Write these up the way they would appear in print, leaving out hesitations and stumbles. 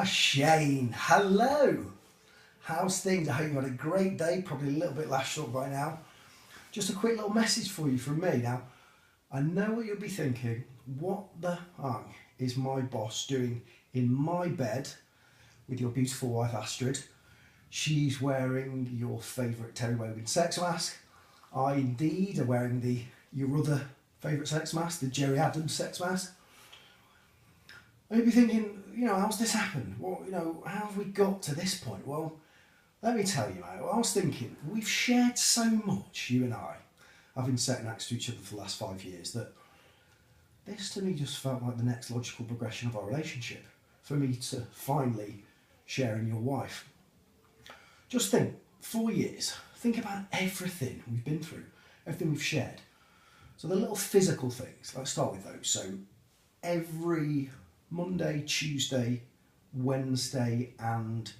Shane, hello. How's things? I hope you had a great day, probably a little bit lashed up by now. Just a quick little message for you from me. Now, I know what you'll be thinking. What the heck is my boss doing in my bed with your beautiful wife Astrid? She's wearing your favourite Terry Wogan sex mask. I indeed are wearing your other favourite sex mask, the Jerry Adams sex mask. And you'll be thinking, how's this happened? Well, how have we got to this point? Well, let me tell you, mate. I was thinking, we've shared so much, you and I, having sat next to each other for the last 5 years, that this to me just felt like the next logical progression of our relationship, for me to finally share in your wife. Just think, 4 years, think about everything we've been through, everything we've shared. So the little physical things, let's start with those. So every Monday, Tuesday, Wednesday and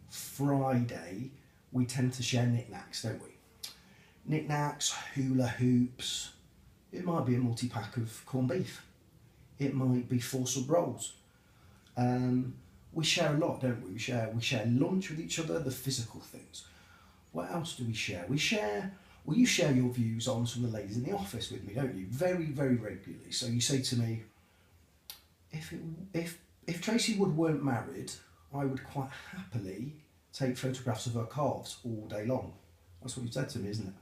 Friday, we tend to share knickknacks, don't we? Knickknacks, hula hoops. It might be a multi-pack of corned beef. It might be 4 sub rolls. We share a lot, don't we? We share lunch with each other, the physical things. What else do we share? You share your views on some of the ladies in the office with me, don't you? Very, very regularly. So you say to me, if Tracy Wood weren't married, I would quite happily take photographs of her calves all day long. That's what you said to me, isn't it?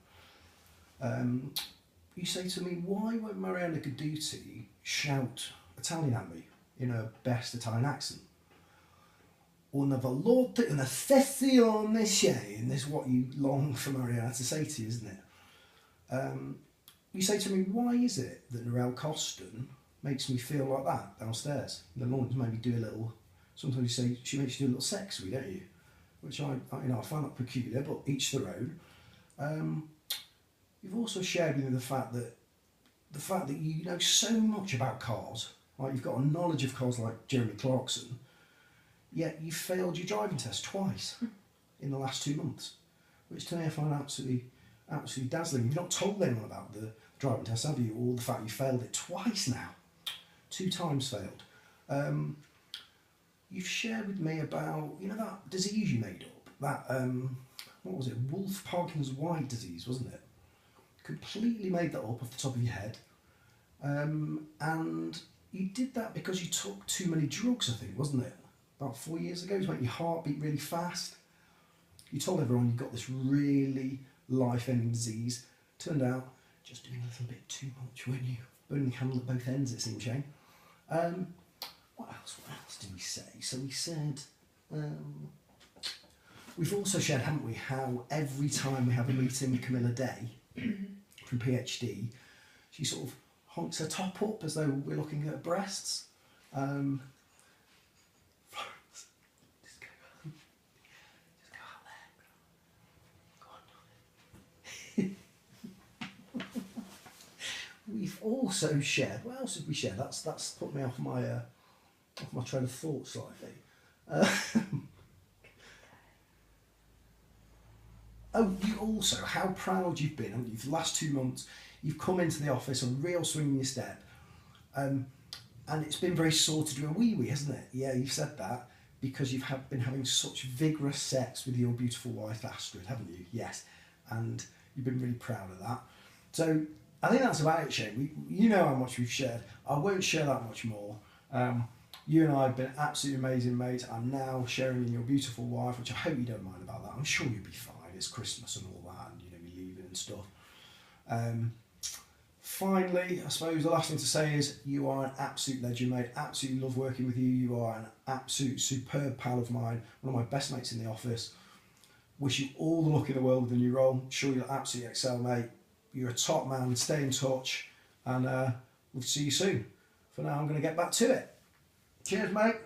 You say to me, why won't Mariana Guiducci shout Italian at me in her best Italian accent? Una volta, una sessione Shane is what you long for Mariana to say to you, isn't it? You say to me, why is it that Narelle Coston makes me feel like that downstairs? The laundry maybe do a little, sometimes you say she makes you do a little sex with, don't you? Which I find that peculiar, but each their own. You've also shared with me the fact that you know so much about cars, like you've got a knowledge of cars like Jeremy Clarkson, yet you failed your driving test twice in the last 2 months, which to me I find absolutely dazzling. You've not told anyone about the driving test, have you? Or the fact you failed it twice now. 2 times failed. You've shared with me about, that disease you made up, that, what was it, Wolff-Parkinson-White disease, wasn't it? Completely made that up off the top of your head. And you did that because you took too many drugs, I think, wasn't it? About 4 years ago, to make your heart beat really fast. You told everyone you got this really life-ending disease. Turned out, just doing a little bit too much, weren't you? Burning the candle at both ends, it seemed, Shane. What else did we say? So we said, we've also shared, haven't we, how every time we have a meeting with Camilla Day from PhD, she sort of honks her top up as though we're looking at her breasts. Just go out there. Go on. We've also shared, what else did we share? That's put me off my train of thought slightly. You also, how proud you've been, haven't you? For the last 2 months, you've come into the office on real swing in your step, and it's been very sore to do a wee-wee, hasn't it? Yeah, you've said that because you've been having such vigorous sex with your beautiful wife Astrid, haven't you? Yes, and you've been really proud of that. So I think that's about it, Shane. You know how much we've shared. I won't share that much more. You and I have been absolutely amazing mates. I'm now sharing in your beautiful wife, which I hope you don't mind about that. I'm sure you'll be fine. It's Christmas and all that, and we're leaving and stuff. Finally, I suppose the last thing to say is you are an absolute legend, mate. Absolutely love working with you. You are an absolute superb pal of mine, one of my best mates in the office. Wish you all the luck in the world with the new role. Sure you'll absolutely excel, mate. You're a top man. Stay in touch, and we'll see you soon. For now, I'm going to get back to it. Cheers, mate.